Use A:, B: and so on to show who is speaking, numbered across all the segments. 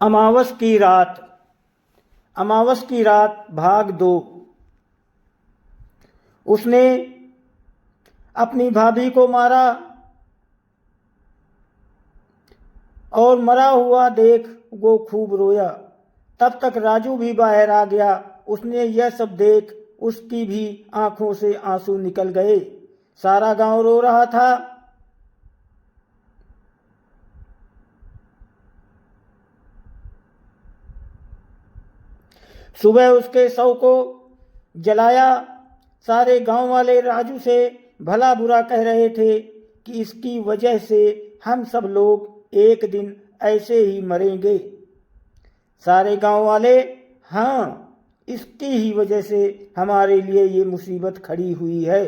A: अमावस की रात। अमावस की रात भाग 2। उसने अपनी भाभी को मारा और मरा हुआ देख वो खूब रोया। तब तक राजू भी बाहर आ गया। उसने यह सब देख उसकी भी आंखों से आंसू निकल गए। सारा गांव रो रहा था। सुबह उसके शव को जलाया। सारे गांव वाले राजू से भला बुरा कह रहे थे कि इसकी वजह से हम सब लोग एक दिन ऐसे ही मरेंगे। सारे गांव वाले, हाँ, इसकी ही वजह से हमारे लिए ये मुसीबत खड़ी हुई है।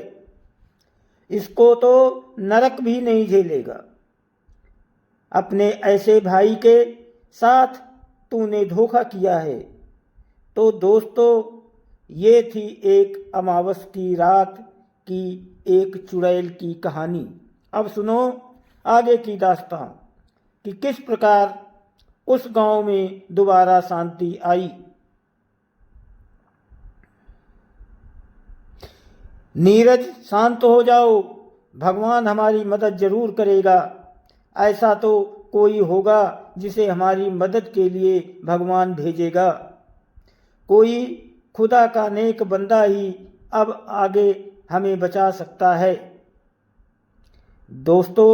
A: इसको तो नरक भी नहीं झेलेगा। अपने ऐसे भाई के साथ तूने धोखा किया है। तो दोस्तों, ये थी एक अमावस की रात की एक चुड़ैल की कहानी। अब सुनो आगे की दास्तां कि किस प्रकार उस गांव में दोबारा शांति आई। नीरज, शांत हो जाओ। भगवान हमारी मदद जरूर करेगा। ऐसा तो कोई होगा जिसे हमारी मदद के लिए भगवान भेजेगा। कोई खुदा का नेक बंदा ही अब आगे हमें बचा सकता है। दोस्तों,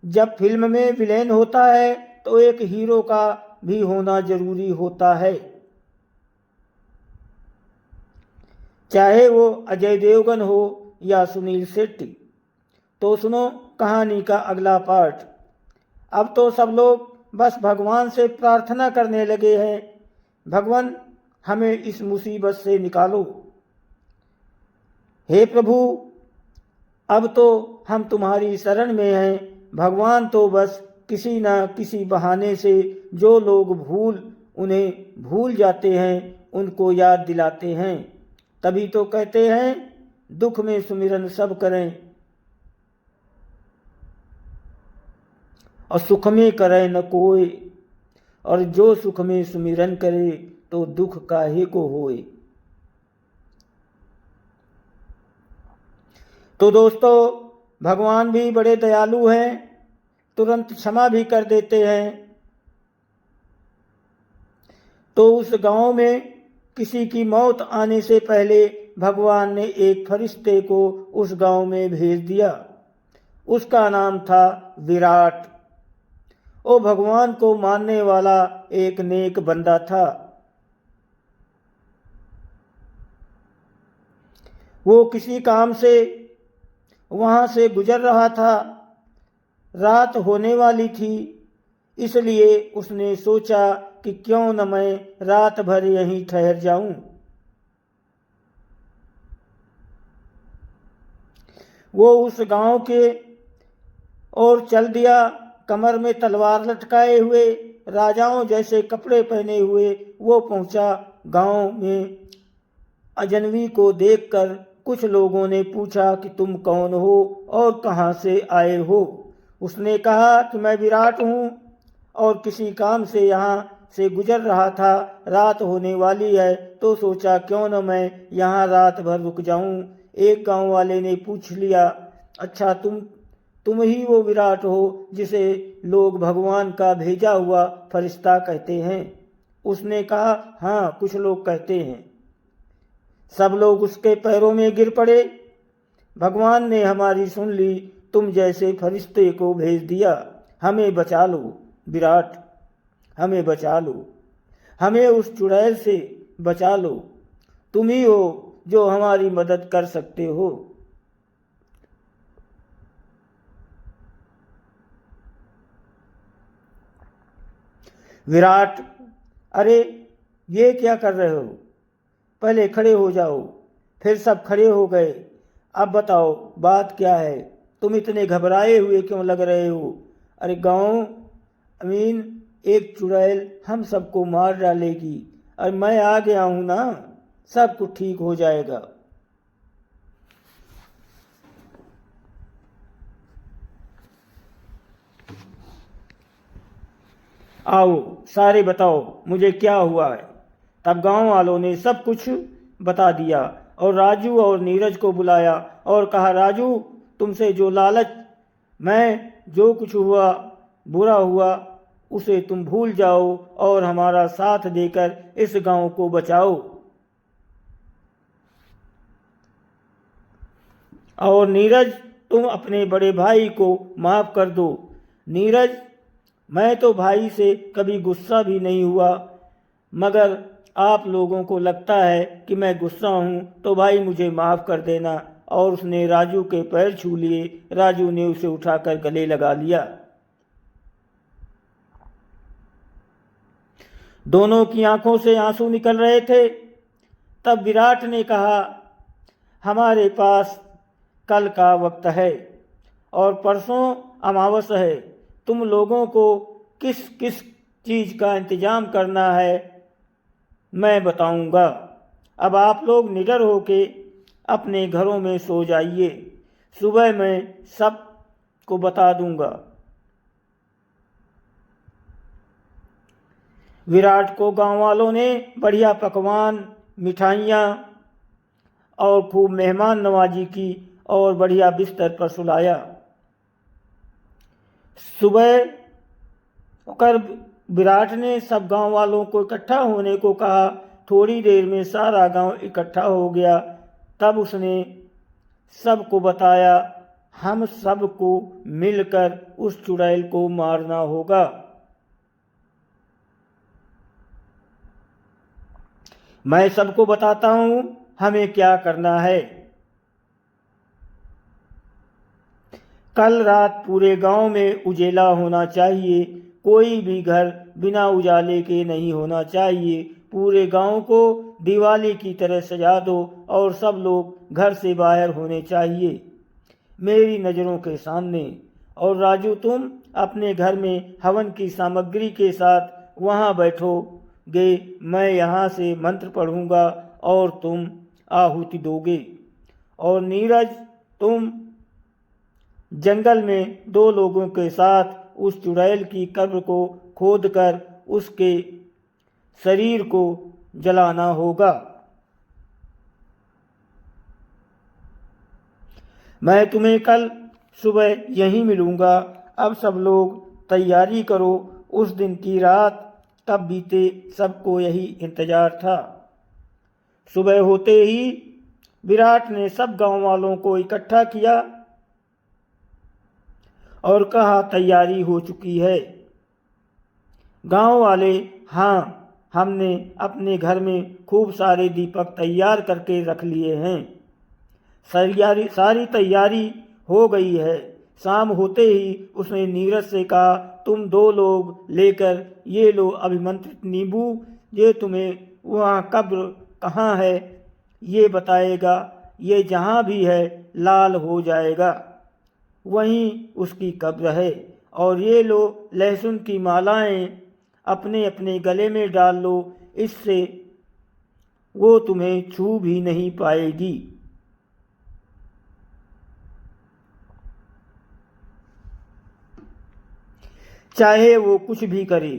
A: जब फिल्म में विलेन होता है तो एक हीरो का भी होना जरूरी होता है, चाहे वो अजय देवगन हो या सुनील शेट्टी। तो सुनो कहानी का अगला पार्ट। अब तो सब लोग बस भगवान से प्रार्थना करने लगे हैं, भगवान हमें इस मुसीबत से निकालो। हे प्रभु, अब तो हम तुम्हारी शरण में हैं। भगवान तो बस किसी न किसी बहाने से जो लोग उन्हें भूल जाते हैं उनको याद दिलाते हैं। तभी तो कहते हैं दुख में सुमिरन सब करें और सुख में करे न कोई, और जो सुख में सुमिरन करे तो दुख काहे को होए। तो दोस्तों, भगवान भी बड़े दयालु हैं, तुरंत क्षमा भी कर देते हैं। तो उस गांव में किसी की मौत आने से पहले भगवान ने एक फरिश्ते को उस गांव में भेज दिया। उसका नाम था विराट। वो भगवान को मानने वाला एक नेक बंदा था। वो किसी काम से वहां से गुजर रहा था। रात होने वाली थी, इसलिए उसने सोचा कि क्यों न मैं रात भर यहीं ठहर जाऊं। वो उस गांव के ओर चल दिया, कमर में तलवार लटकाए हुए, राजाओं जैसे कपड़े पहने हुए। वो पहुंचा गांव में। अजनबी को देखकर कुछ लोगों ने पूछा कि तुम कौन हो और कहां से आए हो। उसने कहा कि मैं विराट हूं और किसी काम से यहाँ से गुजर रहा था। रात होने वाली है तो सोचा क्यों न मैं यहाँ रात भर रुक जाऊं। एक गांव वाले ने पूछ लिया, अच्छा तुम ही वो विराट हो जिसे लोग भगवान का भेजा हुआ फरिश्ता कहते हैं। उसने कहा, हाँ, कुछ लोग कहते हैं। सब लोग उसके पैरों में गिर पड़े। भगवान ने हमारी सुन ली, तुम जैसे फरिश्ते को भेज दिया। हमें बचा लो विराट, हमें बचा लो, हमें उस चुड़ैल से बचा लो। तुम ही हो जो हमारी मदद कर सकते हो। विराट, अरे ये क्या कर रहे हो? पहले खड़े हो जाओ। फिर सब खड़े हो गए। अब बताओ बात क्या है? तुम इतने घबराए हुए क्यों लग रहे हो? अरे गांव अमीन, एक चुड़ैल हम सबको मार डालेगी। अरे मैं आ गया हूं ना, सब कुछ ठीक हो जाएगा। आओ सारे बताओ मुझे क्या हुआ है। तब गांव वालों ने सब कुछ बता दिया और राजू और नीरज को बुलाया और कहा, राजू, तुमसे जो लालच मैं जो कुछ हुआ बुरा हुआ उसे तुम भूल जाओ और हमारा साथ देकर इस गांव को बचाओ। और नीरज, तुम अपने बड़े भाई को माफ कर दो। नीरज, मैं तो भाई से कभी गुस्सा भी नहीं हुआ, मगर आप लोगों को लगता है कि मैं गुस्सा हूँ, तो भाई मुझे माफ़ कर देना। और उसने राजू के पैर छू लिए। राजू ने उसे उठाकर गले लगा लिया। दोनों की आंखों से आंसू निकल रहे थे। तब विराट ने कहा, हमारे पास कल का वक्त है और परसों अमावस है। तुम लोगों को किस किस चीज़ का इंतजाम करना है मैं बताऊंगा। अब आप लोग निडर होके अपने घरों में सो जाइए। सुबह मैं सब को बता दूंगा। विराट को गांव वालों ने बढ़िया पकवान, मिठाइयाँ और खूब मेहमान नवाजी की और बढ़िया बिस्तर पर सुलाया। सुबह होकर विराट ने सब गांव वालों को इकट्ठा होने को कहा। थोड़ी देर में सारा गांव इकट्ठा हो गया। तब उसने सबको बताया, हम सबको मिलकर उस चुड़ैल को मारना होगा। मैं सबको बताता हूं हमें क्या करना है। कल रात पूरे गांव में उजेला होना चाहिए। कोई भी घर बिना उजाले के नहीं होना चाहिए। पूरे गांव को दिवाली की तरह सजा दो और सब लोग घर से बाहर होने चाहिए मेरी नज़रों के सामने। और राजू, तुम अपने घर में हवन की सामग्री के साथ वहाँ बैठोगे। मैं यहाँ से मंत्र पढ़ूँगा और तुम आहुति दोगे। और नीरज, तुम जंगल में 2 लोगों के साथ उस चुड़ैल की कब्र को खोदकर उसके शरीर को जलाना होगा। मैं तुम्हें कल सुबह यहीं मिलूँगा। अब सब लोग तैयारी करो। उस दिन की रात कब बीते सबको यही इंतजार था। सुबह होते ही विराट ने सब गांव वालों को इकट्ठा किया और कहा, तैयारी हो चुकी है। गांव वाले, हाँ, हमने अपने घर में खूब सारे दीपक तैयार करके रख लिए हैं। सारी तैयारी हो गई है। शाम होते ही उसने नीरज से कहा, तुम 2 लोग लेकर ये लो अभिमंत्रित नींबू। ये तुम्हें वहाँ कब्र कहाँ है ये बताएगा। ये जहाँ भी है लाल हो जाएगा, वहीं उसकी कब्र है। और ये लो लहसुन की मालाएं, अपने अपने गले में डाल लो। इससे वो तुम्हें छू भी नहीं पाएगी। चाहे वो कुछ भी करे,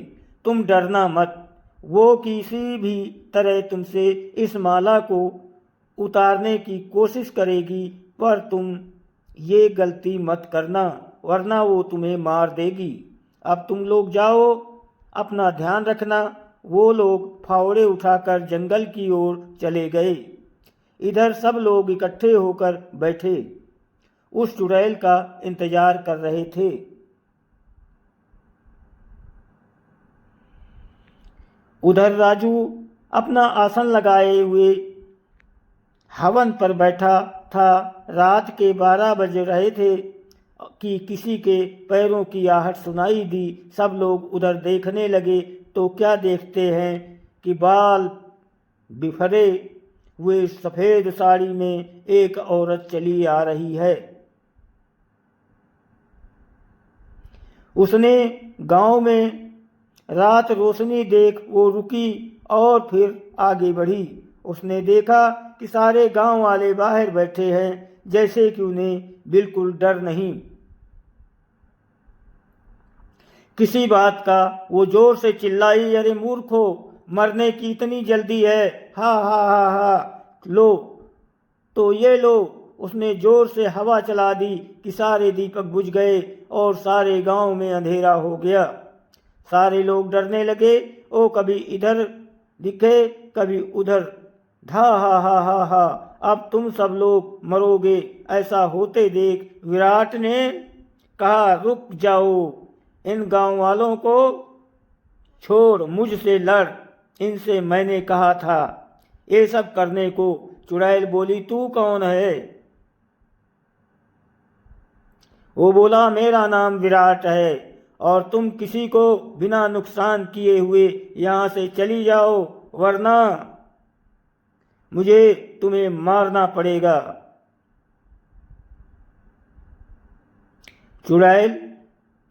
A: तुम डरना मत। वो किसी भी तरह तुमसे इस माला को उतारने की कोशिश करेगी, पर तुम ये गलती मत करना, वरना वो तुम्हें मार देगी। अब तुम लोग जाओ, अपना ध्यान रखना। वो लोग फावड़े उठाकर जंगल की ओर चले गए। इधर सब लोग इकट्ठे होकर बैठे उस चुड़ैल का इंतजार कर रहे थे। उधर राजू अपना आसन लगाए हुए हवन पर बैठा था। रात के 12 बज रहे थे कि किसी के पैरों की आहट सुनाई दी। सब लोग उधर देखने लगे तो क्या देखते हैं कि बाल बिखरे हुए सफ़ेद साड़ी में एक औरत चली आ रही है। उसने गांव में रात रोशनी देख वो रुकी और फिर आगे बढ़ी। उसने देखा कि सारे गांव वाले बाहर बैठे हैं, जैसे कि उन्हें बिल्कुल डर नहीं। किसी बात का। वो जोर से चिल्लाई, अरे मूर्खो, मरने की इतनी जल्दी है? हा हा हा हा, लो तो ये लो। उसने जोर से हवा चला दी कि सारे दीपक बुझ गए और सारे गांव में अंधेरा हो गया। सारे लोग डरने लगे। ओ कभी इधर दिखे, कभी उधर। धा हा हा हा हा, अब तुम सब लोग मरोगे। ऐसा होते देख विराट ने कहा, रुक जाओ, इन गांव वालों को छोड़, मुझसे लड़। इनसे मैंने कहा था ये सब करने को। चुड़ैल बोली, तू कौन है? वो बोला, मेरा नाम विराट है और तुम किसी को बिना नुकसान किए हुए यहाँ से चली जाओ, वरना मुझे तुम्हें मारना पड़ेगा। चुड़ैल,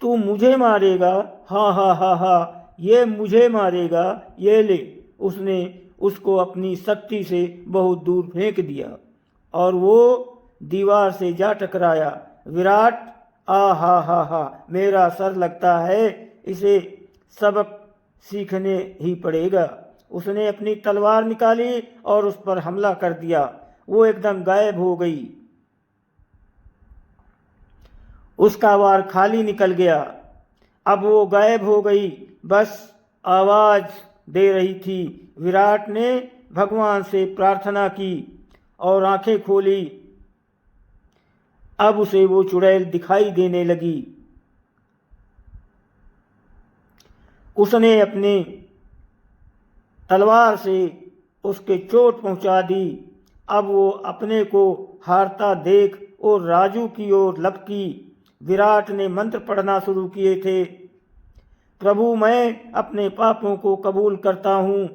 A: तू मुझे मारेगा? हाँ हाँ हाँ हाँ, ये मुझे मारेगा, ये ले। उसने उसको अपनी शक्ति से बहुत दूर फेंक दिया और वो दीवार से जा टकराया। विराट, आ हा हा हा, मेरा सर लगता है, इसे सबक सीखने ही पड़ेगा। उसने अपनी तलवार निकाली और उस पर हमला कर दिया। वो एकदम गायब हो गई। उसका वार खाली निकल गया। अब वो गायब हो गई, बस आवाज दे रही थी। विराट ने भगवान से प्रार्थना की और आंखें खोली। अब उसे वो चुड़ैल दिखाई देने लगी। उसने अपने तलवार से उसके चोट पहुंचा दी। अब वो अपने को हारता देख और राजू की ओर लपकी। विराट ने मंत्र पढ़ना शुरू किए थे। प्रभु, मैं अपने पापों को कबूल करता हूँ,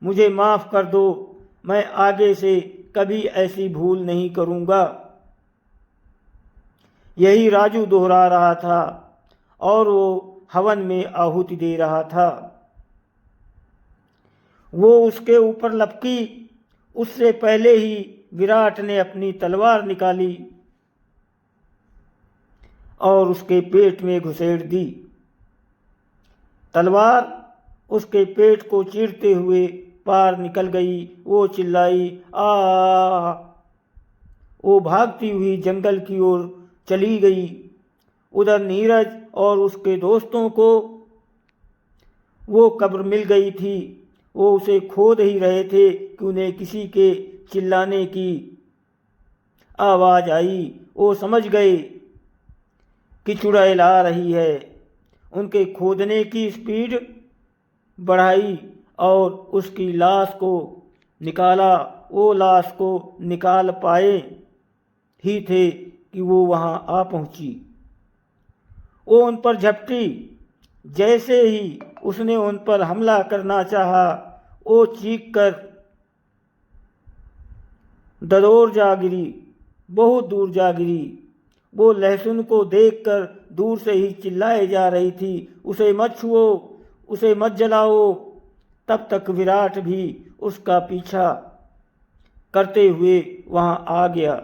A: मुझे माफ कर दो, मैं आगे से कभी ऐसी भूल नहीं करूँगा। यही राजू दोहरा रहा था और वो हवन में आहुति दे रहा था। वो उसके ऊपर लपकी, उससे पहले ही विराट ने अपनी तलवार निकाली और उसके पेट में घुसेड़ दी। तलवार उसके पेट को चीरते हुए पार निकल गई। वो चिल्लाई, आ। वो भागती हुई जंगल की ओर चली गई। उधर नीरज और उसके दोस्तों को वो कब्र मिल गई थी। वो उसे खोद ही रहे थे कि उन्हें किसी के चिल्लाने की आवाज़ आई। वो समझ गए कि चुड़ैल आ रही है। उनके खोदने की स्पीड बढ़ाई और उसकी लाश को निकाला। वो लाश को निकाल पाए ही थे कि वो वहाँ आ पहुँची। वो उन पर झपटी। जैसे ही उसने उन पर हमला करना चाहा, वो चीख कर दौड़ जा गिरी, बहुत दूर जा गिरी। वो लहसुन को देखकर दूर से ही चिल्लाए जा रही थी, उसे मत छुओ, उसे मत जलाओ। तब तक विराट भी उसका पीछा करते हुए वहाँ आ गया।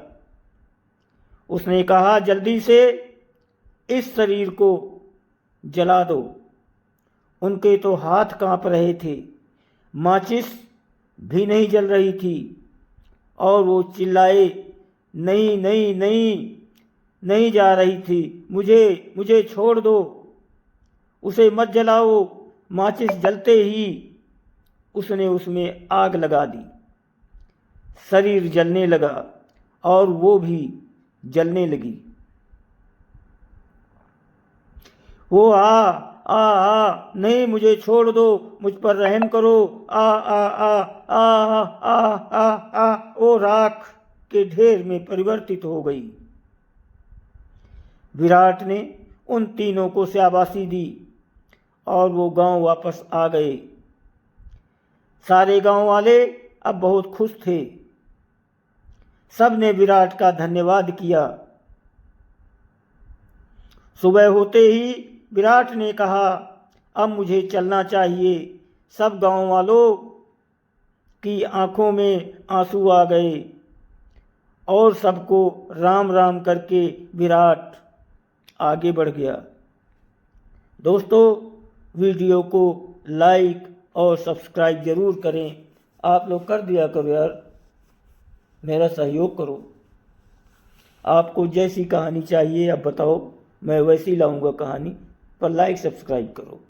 A: उसने कहा, जल्दी से इस शरीर को जला दो। उनके तो हाथ कांप रहे थे, माचिस भी नहीं जल रही थी और वो चिल्लाए, नहीं नहीं नहीं, नहीं जा रही थी। मुझे छोड़ दो, उसे मत जलाओ। माचिस जलते ही उसने उसमें आग लगा दी। शरीर जलने लगा और वो भी जलने लगी। वो नहीं, मुझे छोड़ दो, मुझ पर रहम करो। आ आ आ आ आ आ आ आ, वो राख के ढेर में परिवर्तित हो गई। विराट ने उन तीनों को शाबाशी दी और वो गांव वापस आ गए। सारे गांव वाले अब बहुत खुश थे। सब ने विराट का धन्यवाद किया। सुबह होते ही विराट ने कहा, अब मुझे चलना चाहिए। सब गांव वालों की आंखों में आंसू आ गए और सबको राम राम करके विराट आगे बढ़ गया। दोस्तों वीडियो को लाइक और सब्सक्राइब ज़रूर करें। आप लोग कर दिया करो यार, मेरा सहयोग करो। आपको जैसी कहानी चाहिए आप बताओ, मैं वैसी लाऊंगा कहानी, पर लाइक सब्सक्राइब करो।